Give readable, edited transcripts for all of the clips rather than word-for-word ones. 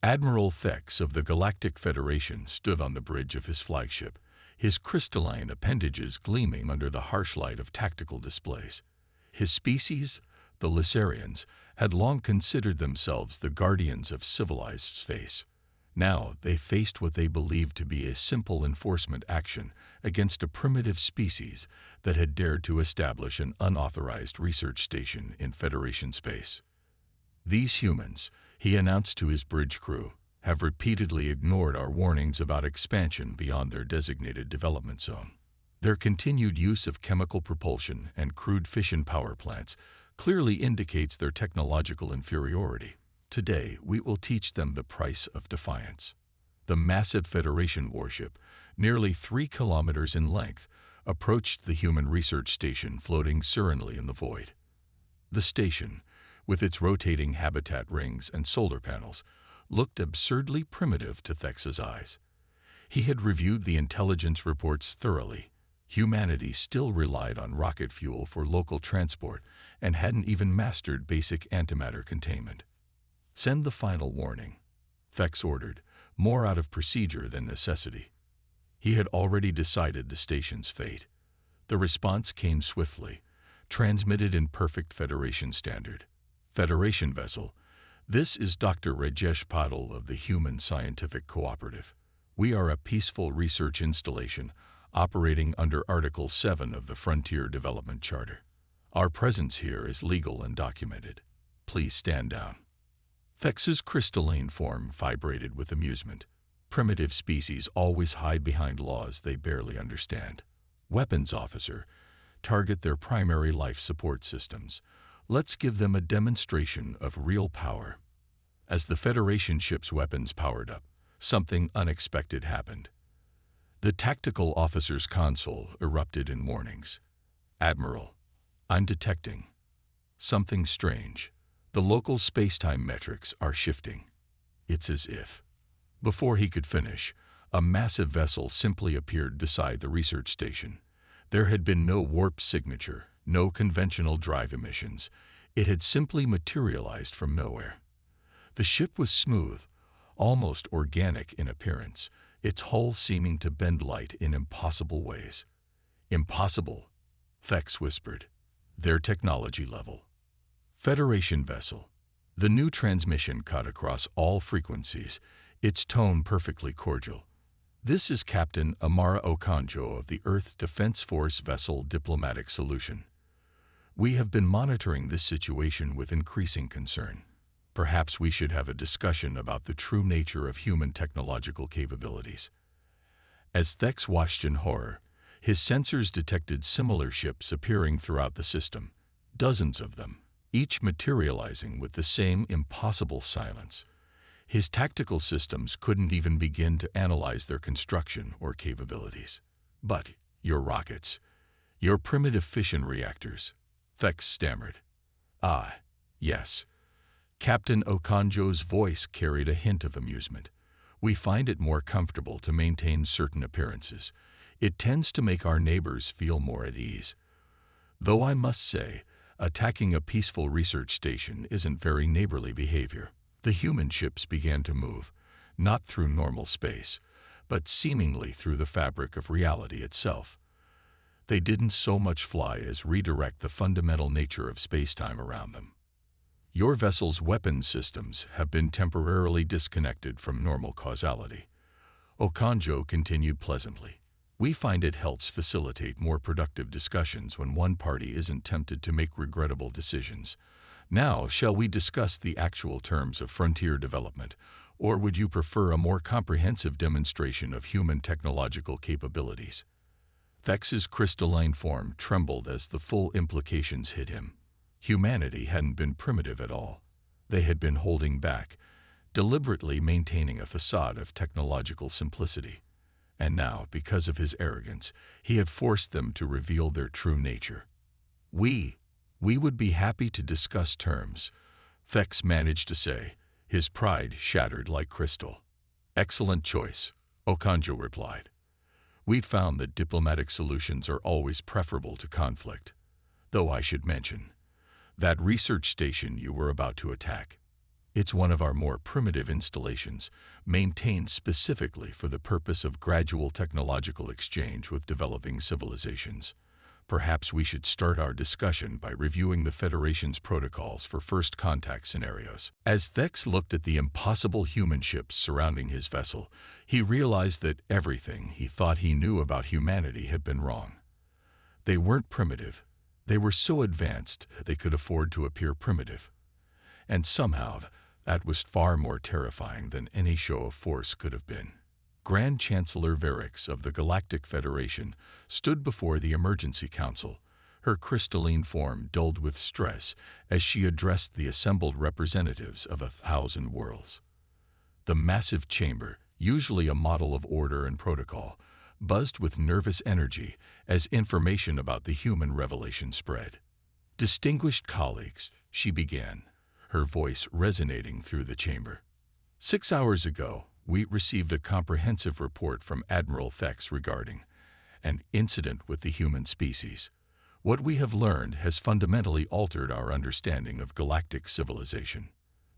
Admiral Thex of the Galactic Federation stood on the bridge of his flagship, his crystalline appendages gleaming under the harsh light of tactical displays. His species, the Lysarians, had long considered themselves the guardians of civilized space. Now they faced what they believed to be a simple enforcement action against a primitive species that had dared to establish an unauthorized research station in Federation space. "These humans," he announced to his bridge crew, "have repeatedly ignored our warnings about expansion beyond their designated development zone. Their continued use of chemical propulsion and crude fission power plants clearly indicates their technological inferiority. Today, we will teach them the price of defiance." The massive Federation warship, nearly 3 kilometers in length, approached the human research station floating serenely in the void. The station, with its rotating habitat rings and solar panels, looked absurdly primitive to Thex's eyes. He had reviewed the intelligence reports thoroughly. Humanity still relied on rocket fuel for local transport and hadn't even mastered basic antimatter containment. "Send the final warning," Thex ordered, more out of procedure than necessity. He had already decided the station's fate. The response came swiftly, transmitted in perfect Federation standard. "Federation vessel, this is Dr. Rajesh Patil of the Human Scientific Cooperative. We are a peaceful research installation operating under Article 7 of the Frontier Development Charter. Our presence here is legal and documented. Please stand down." Thex's crystalline form vibrated with amusement. Primitive species always hide behind laws they barely understand. "Weapons officer, target their primary life support systems. Let's give them a demonstration of real power." As the Federation ship's weapons powered up, something unexpected happened. The tactical officer's console erupted in warnings. "Admiral, I'm detecting something strange. The local space-time metrics are shifting." It's as if. Before he could finish, a massive vessel simply appeared beside the research station. There had been no warp signature, no conventional drive emissions. It had simply materialized from nowhere. The ship was smooth, almost organic in appearance, its hull seeming to bend light in impossible ways. "Impossible," Thex whispered. "Their technology level." "Federation vessel." The new transmission cut across all frequencies, its tone perfectly cordial. "This is Captain Amara Okonjo of the Earth Defense Force vessel Diplomatic Solution. We have been monitoring this situation with increasing concern. Perhaps we should have a discussion about the true nature of human technological capabilities." As Thex watched in horror, his sensors detected similar ships appearing throughout the system, dozens of them, each materializing with the same impossible silence. His tactical systems couldn't even begin to analyze their construction or capabilities. "But your rockets, your primitive fission reactors," Thex stammered. "Ah, yes." Captain Okonjo's voice carried a hint of amusement. "We find it more comfortable to maintain certain appearances. It tends to make our neighbors feel more at ease. Though I must say, attacking a peaceful research station isn't very neighborly behavior." The human ships began to move, not through normal space, but seemingly through the fabric of reality itself. They didn't so much fly as redirect the fundamental nature of space-time around them. "Your vessel's weapons systems have been temporarily disconnected from normal causality," Okonjo continued pleasantly. "We find it helps facilitate more productive discussions when one party isn't tempted to make regrettable decisions. Now, shall we discuss the actual terms of frontier development, or would you prefer a more comprehensive demonstration of human technological capabilities?" Thex's crystalline form trembled as the full implications hit him. Humanity hadn't been primitive at all. They had been holding back, deliberately maintaining a facade of technological simplicity. And now, because of his arrogance, he had forced them to reveal their true nature. We would be happy to discuss terms," Thex managed to say, his pride shattered like crystal. "Excellent choice," Okonjo replied. "We've found that diplomatic solutions are always preferable to conflict. Though I should mention, that research station you were about to attack, It's one of our more primitive installations, maintained specifically for the purpose of gradual technological exchange with developing civilizations. Perhaps we should start our discussion by reviewing the Federation's protocols for first contact scenarios. As Thex looked at the impossible human ships surrounding his vessel, he realized that everything he thought he knew about humanity had been wrong. They weren't primitive. They were so advanced that they could afford to appear primitive. And somehow, that was far more terrifying than any show of force could have been. Grand Chancellor Verix of the Galactic Federation stood before the Emergency Council, her crystalline form dulled with stress as she addressed the assembled representatives of 1,000 worlds. The massive chamber, usually a model of order and protocol, buzzed with nervous energy as information about the human revelation spread. "Distinguished colleagues," she began, her voice resonating through the chamber. "6 hours ago, we received a comprehensive report from Admiral Thex regarding an incident with the human species. What we have learned has fundamentally altered our understanding of galactic civilization."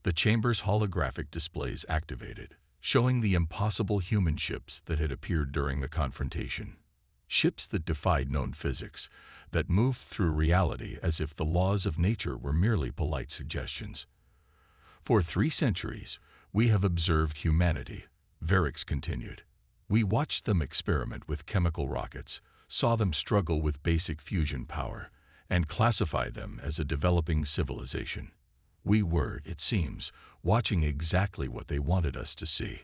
The chamber's holographic displays activated, showing the impossible human ships that had appeared during the confrontation. Ships that defied known physics, that moved through reality as if the laws of nature were merely polite suggestions. "For 3 centuries, we have observed humanity," Verix continued. "We watched them experiment with chemical rockets, saw them struggle with basic fusion power, and classify them as a developing civilization. We were, it seems, watching exactly what they wanted us to see."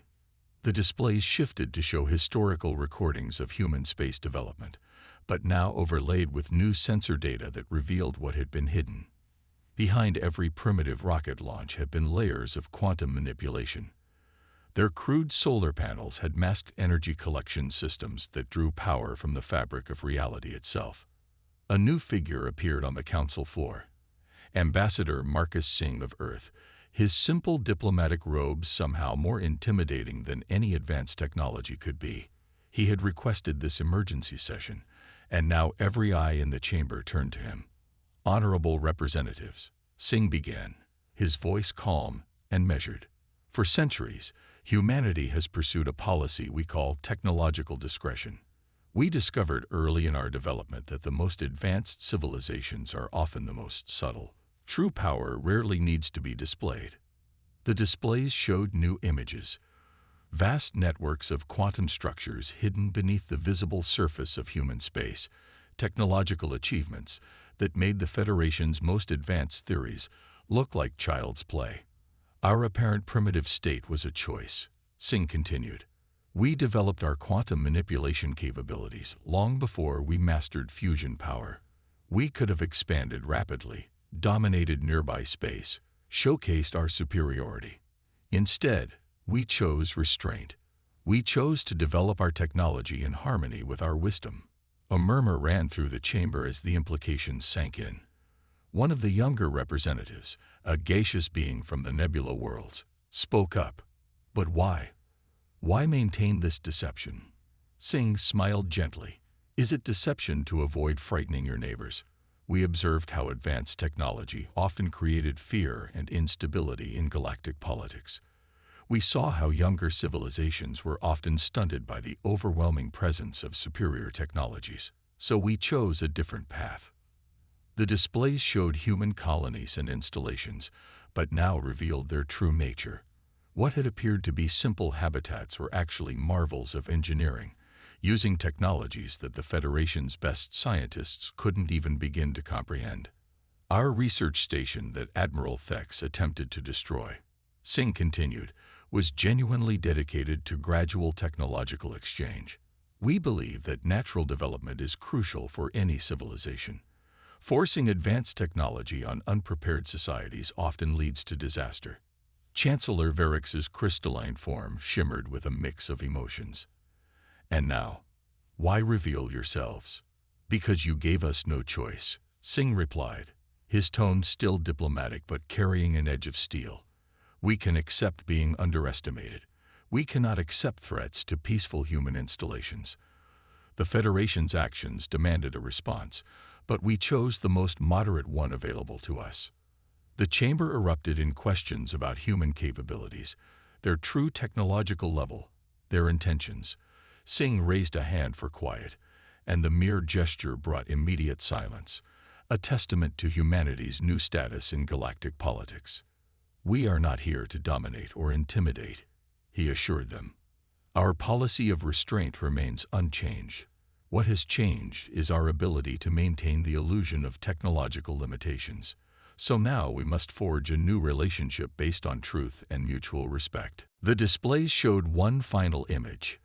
The displays shifted to show historical recordings of human space development, but now overlaid with new sensor data that revealed what had been hidden. Behind every primitive rocket launch had been layers of quantum manipulation. Their crude solar panels had masked energy collection systems that drew power from the fabric of reality itself. A new figure appeared on the council floor. Ambassador Marcus Singh of Earth, his simple diplomatic robes somehow more intimidating than any advanced technology could be. He had requested this emergency session, and now every eye in the chamber turned to him. "Honorable representatives," Singh began, his voice calm and measured. "For centuries, humanity has pursued a policy we call technological discretion. We discovered early in our development that the most advanced civilizations are often the most subtle. True power rarely needs to be displayed." The displays showed new images, vast networks of quantum structures hidden beneath the visible surface of human space, technological achievements that made the Federation's most advanced theories look like child's play. "Our apparent primitive state was a choice," Singh continued. "We developed our quantum manipulation capabilities long before we mastered fusion power. We could have expanded rapidly, dominated nearby space, showcased our superiority. Instead, we chose restraint. We chose to develop our technology in harmony with our wisdom." A murmur ran through the chamber as the implications sank in. One of the younger representatives, a gaseous being from the nebula worlds, spoke up. "But why? Why maintain this deception?" Singh smiled gently. "Is it deception to avoid frightening your neighbors? We observed how advanced technology often created fear and instability in galactic politics. We saw how younger civilizations were often stunted by the overwhelming presence of superior technologies. So we chose a different path." The displays showed human colonies and installations, but now revealed their true nature. What had appeared to be simple habitats were actually marvels of engineering, using technologies that the Federation's best scientists couldn't even begin to comprehend. "Our research station that Admiral Thex attempted to destroy," Singh continued, "was genuinely dedicated to gradual technological exchange. We believe that natural development is crucial for any civilization. Forcing advanced technology on unprepared societies often leads to disaster." Chancellor Verix's crystalline form shimmered with a mix of emotions. "And now, why reveal yourselves?" "Because you gave us no choice," Singh replied, his tone still diplomatic but carrying an edge of steel. "We can accept being underestimated. We cannot accept threats to peaceful human installations. The Federation's actions demanded a response, but we chose the most moderate one available to us." The chamber erupted in questions about human capabilities, their true technological level, their intentions. Singh raised a hand for quiet, and the mere gesture brought immediate silence, a testament to humanity's new status in galactic politics. "We are not here to dominate or intimidate," he assured them. "Our policy of restraint remains unchanged. What has changed is our ability to maintain the illusion of technological limitations. So now we must forge a new relationship based on truth and mutual respect." The displays showed one final image,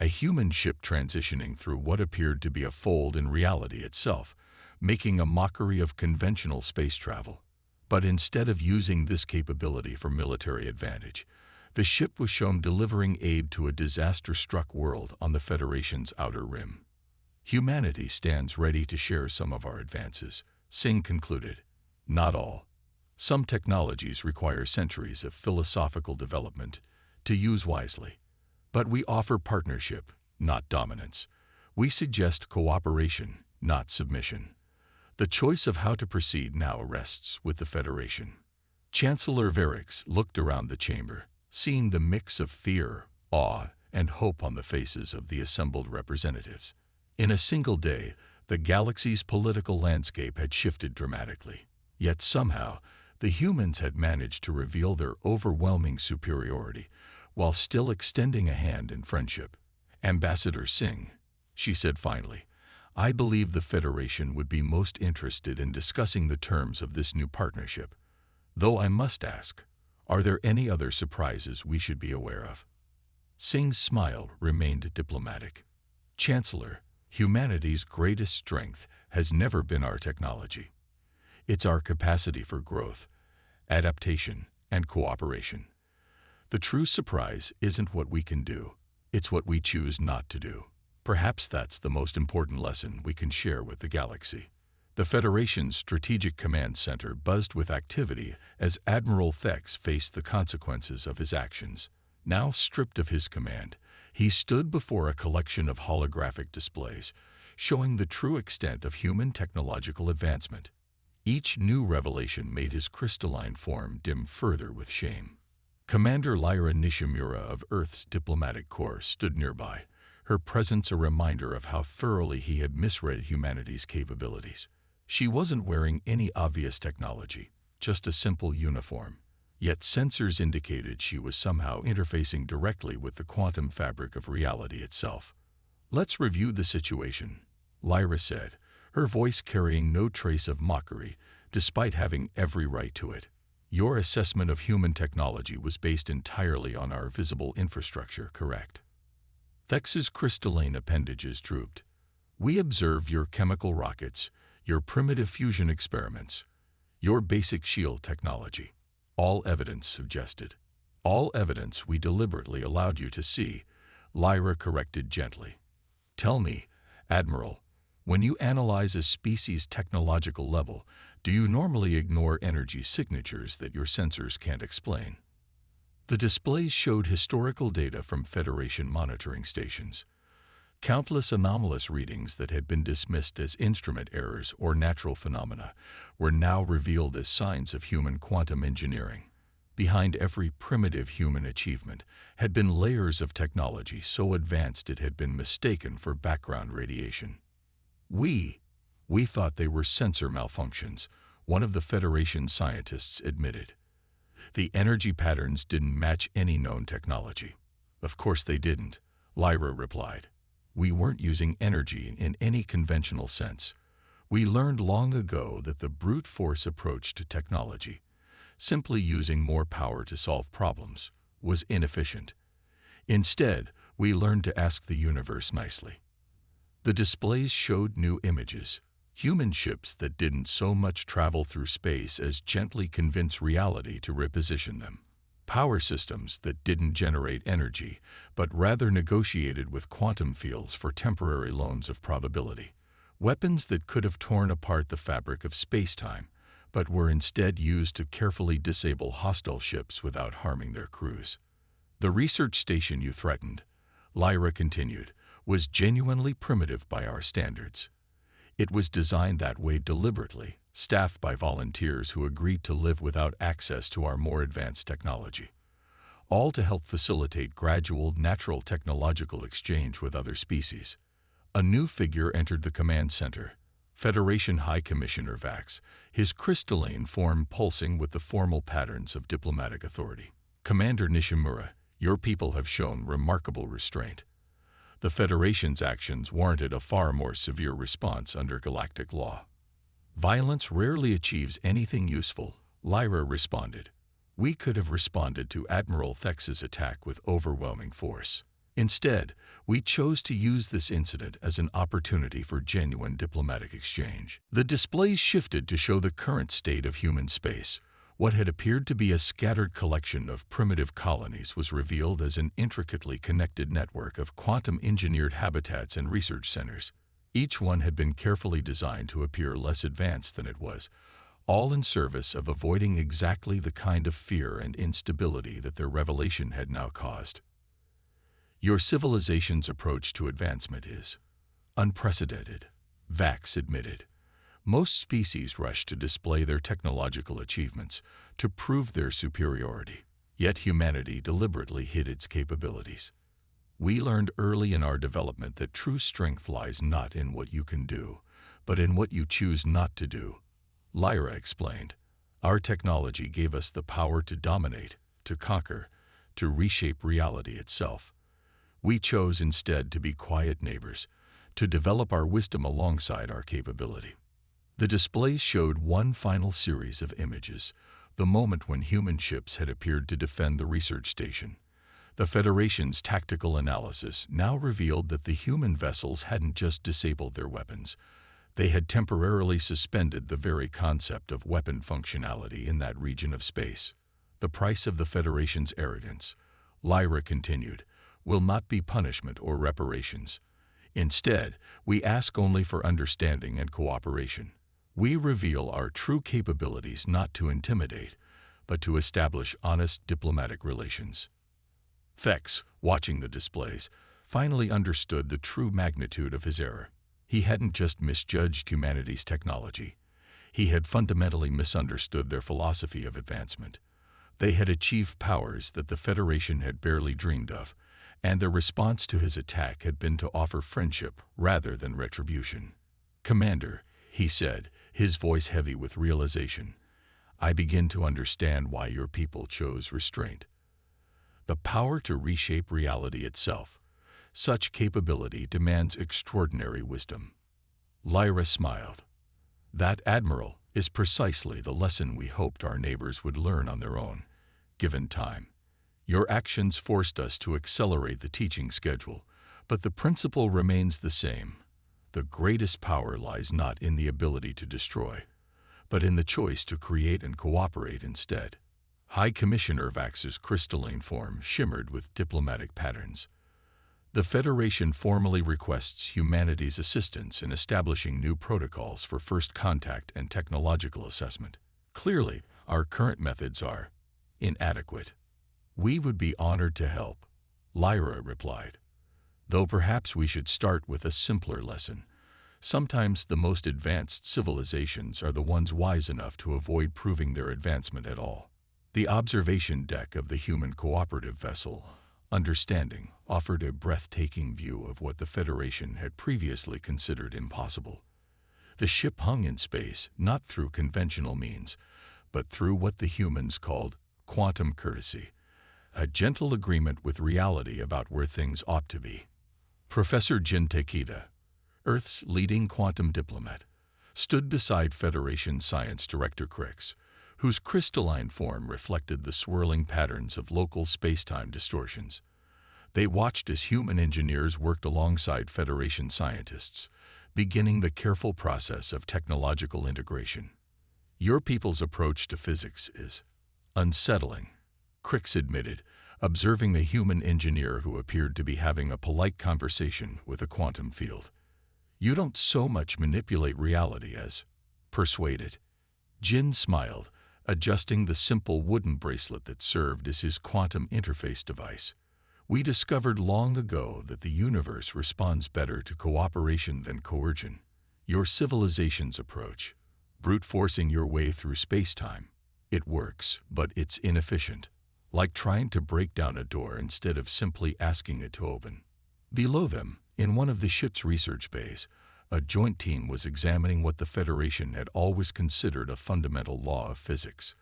a human ship transitioning through what appeared to be a fold in reality itself, making a mockery of conventional space travel. But instead of using this capability for military advantage, the ship was shown delivering aid to a disaster-struck world on the Federation's outer rim. "Humanity stands ready to share some of our advances," Singh concluded. "Not all. Some technologies require centuries of philosophical development to use wisely. But we offer partnership, not dominance. We suggest cooperation, not submission. The choice of how to proceed now rests with the Federation." Chancellor Varix looked around the chamber, seeing the mix of fear, awe, and hope on the faces of the assembled representatives. In a single day, the galaxy's political landscape had shifted dramatically. Yet somehow, the humans had managed to reveal their overwhelming superiority, while still extending a hand in friendship. "Ambassador Singh," she said finally, "I believe the Federation would be most interested in discussing the terms of this new partnership. Though I must ask, are there any other surprises we should be aware of?" Singh's smile remained diplomatic. "Chancellor, humanity's greatest strength has never been our technology. It's our capacity for growth, adaptation, and cooperation. The true surprise isn't what we can do, it's what we choose not to do. Perhaps that's the most important lesson we can share with the galaxy." The Federation's Strategic Command Center buzzed with activity as Admiral Thex faced the consequences of his actions. Now stripped of his command, he stood before a collection of holographic displays, showing the true extent of human technological advancement. Each new revelation made his crystalline form dim further with shame. Commander Lyra Nishimura of Earth's Diplomatic Corps stood nearby, her presence a reminder of how thoroughly he had misread humanity's capabilities. She wasn't wearing any obvious technology, just a simple uniform. Yet sensors indicated she was somehow interfacing directly with the quantum fabric of reality itself. "Let's review the situation," Lyra said, her voice carrying no trace of mockery, despite having every right to it. "Your assessment of human technology was based entirely on our visible infrastructure, correct?" Thex's crystalline appendages drooped. "We observe your chemical rockets, your primitive fusion experiments, your basic shield technology. All evidence suggested. All evidence we deliberately allowed you to see," Lyra corrected gently. "Tell me, Admiral, when you analyze a species' technological level, do you normally ignore energy signatures that your sensors can't explain?" The displays showed historical data from Federation monitoring stations. Countless anomalous readings that had been dismissed as instrument errors or natural phenomena were now revealed as signs of human quantum engineering. Behind every primitive human achievement had been layers of technology so advanced it had been mistaken for background radiation. We thought they were sensor malfunctions," one of the Federation scientists admitted. "The energy patterns didn't match any known technology." "Of course they didn't," Lyra replied. "We weren't using energy in any conventional sense. We learned long ago that the brute force approach to technology, simply using more power to solve problems, was inefficient. Instead, we learned to ask the universe nicely." The displays showed new images, human ships that didn't so much travel through space as gently convince reality to reposition them. Power systems that didn't generate energy, but rather negotiated with quantum fields for temporary loans of probability. Weapons that could have torn apart the fabric of space-time, but were instead used to carefully disable hostile ships without harming their crews. "The research station you threatened," Lyra continued, "was genuinely primitive by our standards. It was designed that way deliberately, staffed by volunteers who agreed to live without access to our more advanced technology, all to help facilitate gradual, natural technological exchange with other species. A new figure entered the command center, Federation High Commissioner Vax, his crystalline form pulsing with the formal patterns of diplomatic authority. Commander Nishimura, your people have shown remarkable restraint. The Federation's actions warranted a far more severe response under galactic law. Violence rarely achieves anything useful, Lyra responded. We could have responded to Admiral Thex's attack with overwhelming force. Instead, we chose to use this incident as an opportunity for genuine diplomatic exchange. The displays shifted to show the current state of human space. What had appeared to be a scattered collection of primitive colonies was revealed as an intricately connected network of quantum-engineered habitats and research centers. Each one had been carefully designed to appear less advanced than it was, all in service of avoiding exactly the kind of fear and instability that their revelation had now caused. Your civilization's approach to advancement is unprecedented, Vax admitted. Most species rush to display their technological achievements, to prove their superiority. Yet humanity deliberately hid its capabilities. We learned early in our development that true strength lies not in what you can do, but in what you choose not to do. Lyra explained. Our technology gave us the power to dominate, to conquer, to reshape reality itself. We chose instead to be quiet neighbors, to develop our wisdom alongside our capability. The displays showed one final series of images, the moment when human ships had appeared to defend the research station. The Federation's tactical analysis now revealed that the human vessels hadn't just disabled their weapons. They had temporarily suspended the very concept of weapon functionality in that region of space. The price of the Federation's arrogance, Lyra continued, will not be punishment or reparations. Instead, we ask only for understanding and cooperation. We reveal our true capabilities not to intimidate, but to establish honest diplomatic relations. Thex, watching the displays, finally understood the true magnitude of his error. He hadn't just misjudged humanity's technology. He had fundamentally misunderstood their philosophy of advancement. They had achieved powers that the Federation had barely dreamed of, and their response to his attack had been to offer friendship rather than retribution. Commander, he said, his voice heavy with realization, I begin to understand why your people chose restraint. The power to reshape reality itself. Such capability demands extraordinary wisdom. Lyra smiled. That, Admiral, is precisely the lesson we hoped our neighbors would learn on their own, given time. Your actions forced us to accelerate the teaching schedule, but the principle remains the same. The greatest power lies not in the ability to destroy, but in the choice to create and cooperate instead. High Commissioner Vax's crystalline form shimmered with diplomatic patterns. The Federation formally requests humanity's assistance in establishing new protocols for first contact and technological assessment. Clearly, our current methods are inadequate. We would be honored to help, Lyra replied. Though perhaps we should start with a simpler lesson. Sometimes the most advanced civilizations are the ones wise enough to avoid proving their advancement at all. The observation deck of the human cooperative vessel, Understanding, offered a breathtaking view of what the Federation had previously considered impossible. The ship hung in space not through conventional means, but through what the humans called quantum courtesy, a gentle agreement with reality about where things ought to be. Professor Jin Takeda, Earth's leading quantum diplomat, stood beside Federation Science Director Crix, whose crystalline form reflected the swirling patterns of local space-time distortions. They watched as human engineers worked alongside Federation scientists, beginning the careful process of technological integration. Your people's approach to physics is unsettling, Crix admitted, observing the human engineer who appeared to be having a polite conversation with a quantum field. You don't so much manipulate reality as persuade it. Jin smiled, adjusting the simple wooden bracelet that served as his quantum interface device. We discovered long ago that the universe responds better to cooperation than coercion. Your civilization's approach, brute forcing your way through space-time. It works, but it's inefficient. Like trying to break down a door instead of simply asking it to open. Below them, in one of the ship's research bays, a joint team was examining what the Federation had always considered a fundamental law of physics.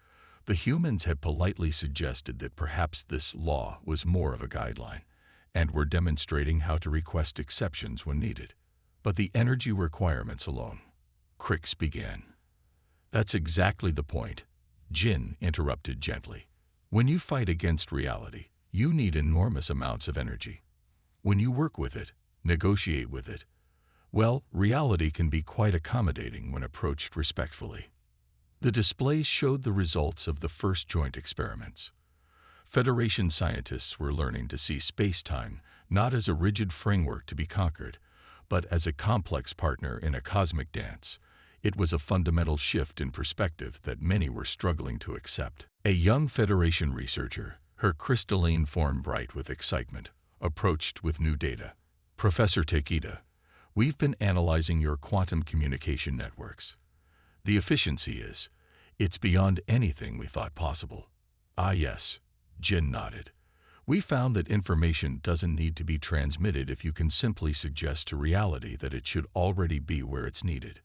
The humans had politely suggested that perhaps this law was more of a guideline, and were demonstrating how to request exceptions when needed. But the energy requirements alone. Crix began. That's exactly the point, Jin interrupted gently. When you fight against reality, you need enormous amounts of energy. When you work with it, negotiate with it, well, reality can be quite accommodating when approached respectfully. The displays showed the results of the first joint experiments. Federation scientists were learning to see space-time not as a rigid framework to be conquered, but as a complex partner in a cosmic dance. It was a fundamental shift in perspective that many were struggling to accept. A young Federation researcher, her crystalline form bright with excitement, approached with new data. Professor Takeda, we've been analyzing your quantum communication networks. The efficiency it's beyond anything we thought possible. Ah yes, Jin nodded. We found that information doesn't need to be transmitted if you can simply suggest to reality that it should already be where it's needed.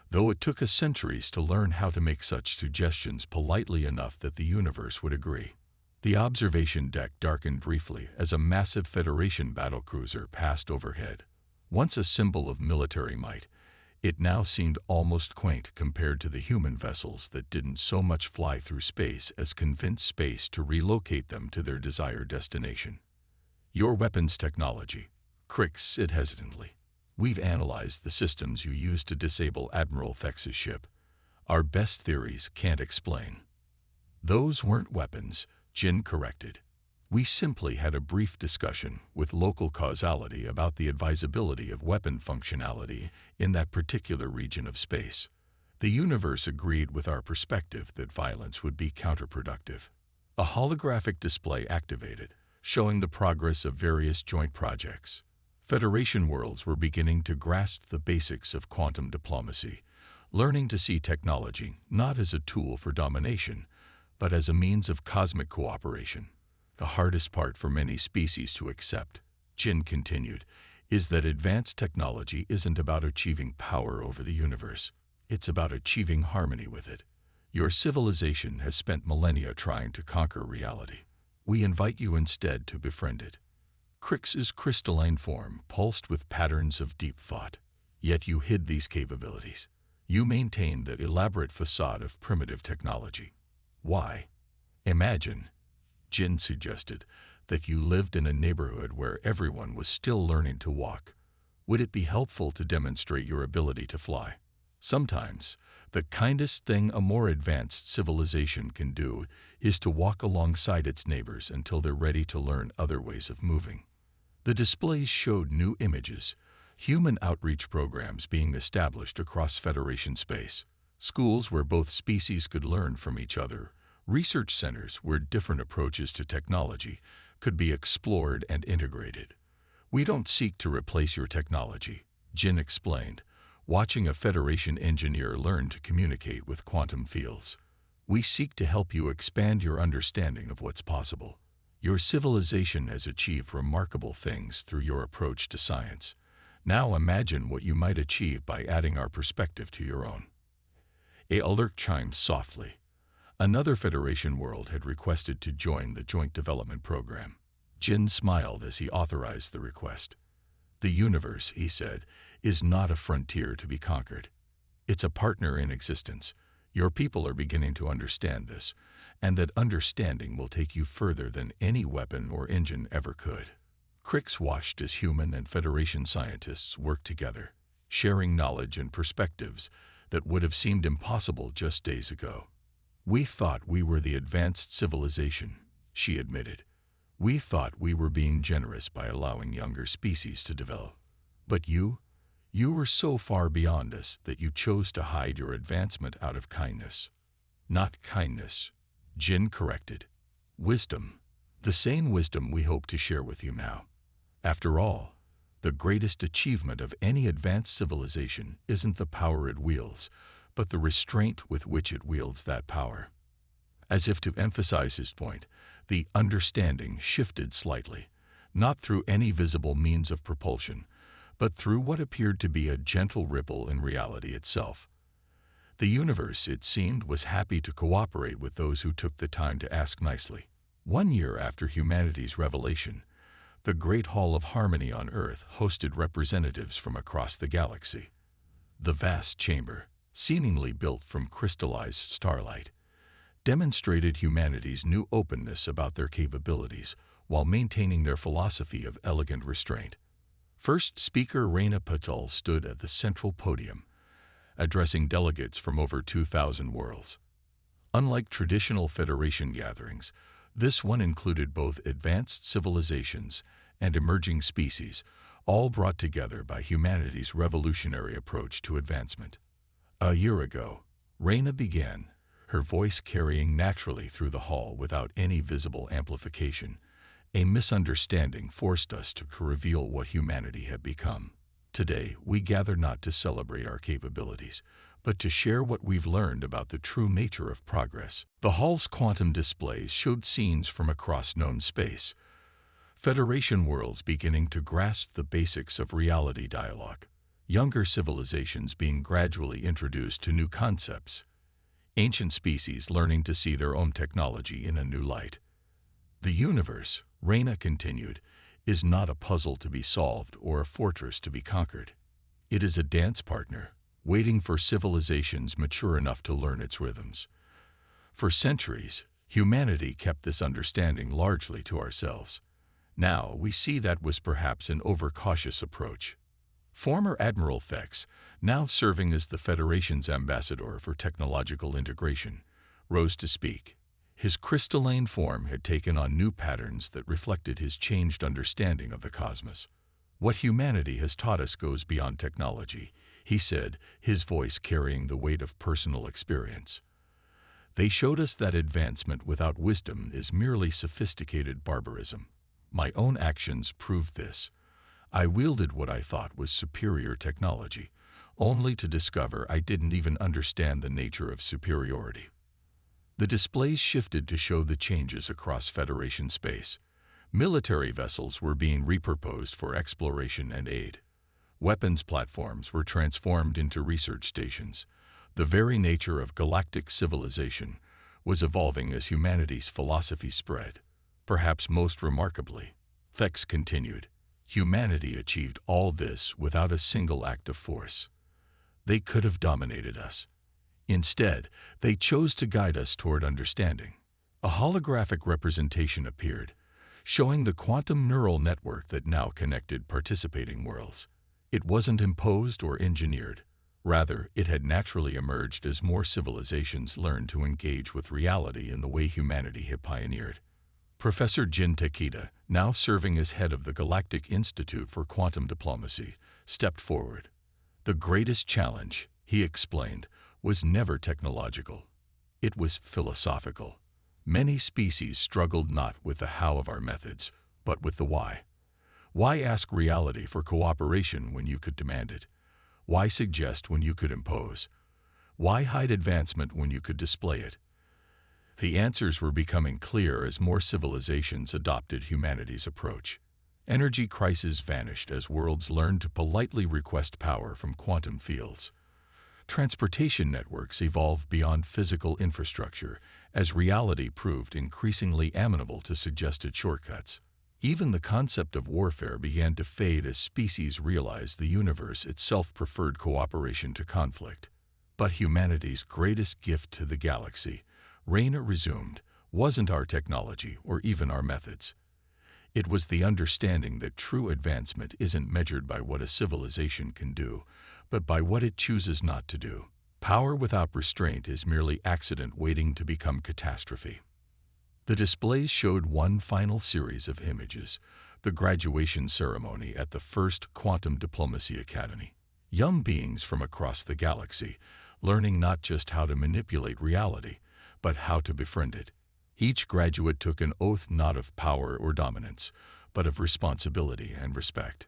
Though it took us centuries to learn how to make such suggestions politely enough that the universe would agree. The observation deck darkened briefly as a massive Federation battlecruiser passed overhead. Once a symbol of military might, it now seemed almost quaint compared to the human vessels that didn't so much fly through space as convince space to relocate them to their desired destination. Your weapons technology, Crix said hesitantly. We've analyzed the systems you used to disable Admiral Thex's ship. Our best theories can't explain. Those weren't weapons, Jin corrected. We simply had a brief discussion with local causality about the advisability of weapon functionality in that particular region of space. The universe agreed with our perspective that violence would be counterproductive. A holographic display activated, showing the progress of various joint projects. Federation worlds were beginning to grasp the basics of quantum diplomacy, learning to see technology not as a tool for domination, but as a means of cosmic cooperation. The hardest part for many species to accept, Jin continued, is that advanced technology isn't about achieving power over the universe. It's about achieving harmony with it. Your civilization has spent millennia trying to conquer reality. We invite you instead to befriend it. Crix's crystalline form pulsed with patterns of deep thought. Yet you hid these capabilities. You maintained that elaborate facade of primitive technology. Why? Imagine, Jin suggested, that you lived in a neighborhood where everyone was still learning to walk. Would it be helpful to demonstrate your ability to fly? Sometimes, the kindest thing a more advanced civilization can do is to walk alongside its neighbors until they're ready to learn other ways of moving. The displays showed new images, human outreach programs being established across Federation space, schools where both species could learn from each other, research centers where different approaches to technology could be explored and integrated. We don't seek to replace your technology, Jin explained, watching a Federation engineer learn to communicate with quantum fields. We seek to help you expand your understanding of what's possible. Your civilization has achieved remarkable things through your approach to science. Now imagine what you might achieve by adding our perspective to your own. A alert chimed softly. Another Federation world had requested to join the Joint Development Program. Jin smiled as he authorized the request. The universe, he said, is not a frontier to be conquered. It's a partner in existence. Your people are beginning to understand this, and that understanding will take you further than any weapon or engine ever could. Crix watched as human and Federation scientists worked together, sharing knowledge and perspectives that would have seemed impossible just days ago. We thought we were the advanced civilization, she admitted. We thought we were being generous by allowing younger species to develop. But you were so far beyond us that you chose to hide your advancement out of kindness. Not kindness, Jin corrected. Wisdom. The same wisdom we hope to share with you now. After all, The greatest achievement of any advanced civilization isn't the power it wields, but the restraint with which it wields that power. As if to emphasize his point, the understanding shifted slightly, not through any visible means of propulsion, but through what appeared to be a gentle ripple in reality itself. The universe, it seemed, was happy to cooperate with those who took the time to ask nicely. 1 year after humanity's revelation, the Great Hall of Harmony on Earth hosted representatives from across the galaxy. The vast chamber, seemingly built from crystallized starlight, demonstrated humanity's new openness about their capabilities while maintaining their philosophy of elegant restraint. First speaker Raina Patel stood at the central podium, addressing delegates from over 2,000 worlds. Unlike traditional Federation gatherings, this one included both advanced civilizations and emerging species, all brought together by humanity's revolutionary approach to advancement. A year ago, Raina began, her voice carrying naturally through the hall without any visible amplification. A misunderstanding forced us to reveal what humanity had become. Today, we gather not to celebrate our capabilities, but to share what we've learned about the true nature of progress. The hall's quantum displays showed scenes from across known space, Federation worlds beginning to grasp the basics of reality dialogue, younger civilizations being gradually introduced to new concepts, ancient species learning to see their own technology in a new light. The universe, Raina continued, is not a puzzle to be solved or a fortress to be conquered. It is a dance partner, waiting for civilizations mature enough to learn its rhythms. For centuries, humanity kept this understanding largely to ourselves. Now we see that was perhaps an overcautious approach. Former Admiral Thex, now serving as the Federation's ambassador for technological integration, rose to speak. His crystalline form had taken on new patterns that reflected his changed understanding of the cosmos. What humanity has taught us goes beyond technology, he said, his voice carrying the weight of personal experience. They showed us that advancement without wisdom is merely sophisticated barbarism. My own actions proved this. I wielded what I thought was superior technology, only to discover I didn't even understand the nature of superiority. The displays shifted to show the changes across Federation space. Military vessels were being repurposed for exploration and aid. Weapons platforms were transformed into research stations. The very nature of galactic civilization was evolving as humanity's philosophy spread. Perhaps most remarkably, Thex continued, humanity achieved all this without a single act of force. They could have dominated us. Instead, they chose to guide us toward understanding. A holographic representation appeared, showing the quantum neural network that now connected participating worlds. It wasn't imposed or engineered. Rather, it had naturally emerged as more civilizations learned to engage with reality in the way humanity had pioneered. Professor Jin Takeda, now serving as head of the Galactic Institute for Quantum Diplomacy, stepped forward. The greatest challenge, he explained, was never technological. It was philosophical. Many species struggled not with the how of our methods, but with the why. Why ask reality for cooperation when you could demand it? Why suggest when you could impose? Why hide advancement when you could display it? The answers were becoming clear as more civilizations adopted humanity's approach. Energy crises vanished as worlds learned to politely request power from quantum fields. Transportation networks evolved beyond physical infrastructure as reality proved increasingly amenable to suggested shortcuts. Even the concept of warfare began to fade as species realized the universe itself preferred cooperation to conflict. But humanity's greatest gift to the galaxy, Raina resumed, wasn't our technology or even our methods. It was the understanding that true advancement isn't measured by what a civilization can do, but by what it chooses not to do. Power without restraint is merely accident waiting to become catastrophe. The displays showed one final series of images, the graduation ceremony at the first Quantum Diplomacy Academy. Young beings from across the galaxy, learning not just how to manipulate reality, but how to befriend it. Each graduate took an oath not of power or dominance, but of responsibility and respect.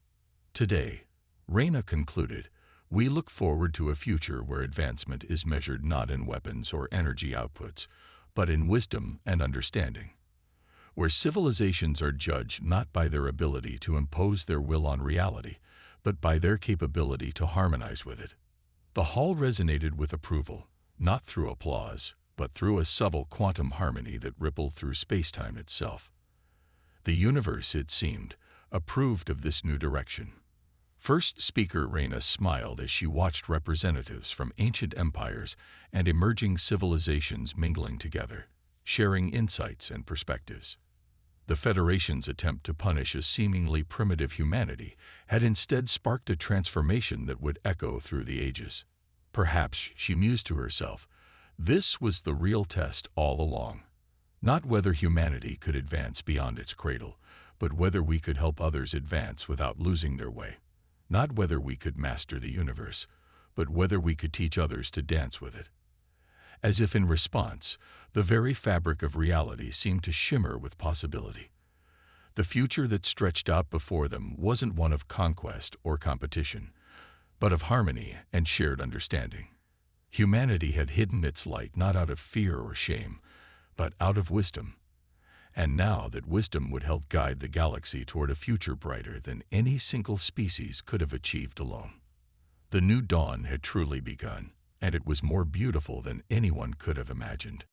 Today, Reyna concluded, we look forward to a future where advancement is measured not in weapons or energy outputs, but in wisdom and understanding. Where civilizations are judged not by their ability to impose their will on reality, but by their capability to harmonize with it. The hall resonated with approval, not through applause, but through a subtle quantum harmony that rippled through space-time itself. The universe, it seemed, approved of this new direction. First speaker Reyna smiled as she watched representatives from ancient empires and emerging civilizations mingling together, sharing insights and perspectives. The Federation's attempt to punish a seemingly primitive humanity had instead sparked a transformation that would echo through the ages. Perhaps, she mused to herself, this was the real test all along. Not whether humanity could advance beyond its cradle, but whether we could help others advance without losing their way. Not whether we could master the universe, but whether we could teach others to dance with it. As if in response, the very fabric of reality seemed to shimmer with possibility. The future that stretched out before them wasn't one of conquest or competition, but of harmony and shared understanding. Humanity had hidden its light not out of fear or shame, but out of wisdom. And now that wisdom would help guide the galaxy toward a future brighter than any single species could have achieved alone. The new dawn had truly begun, and it was more beautiful than anyone could have imagined.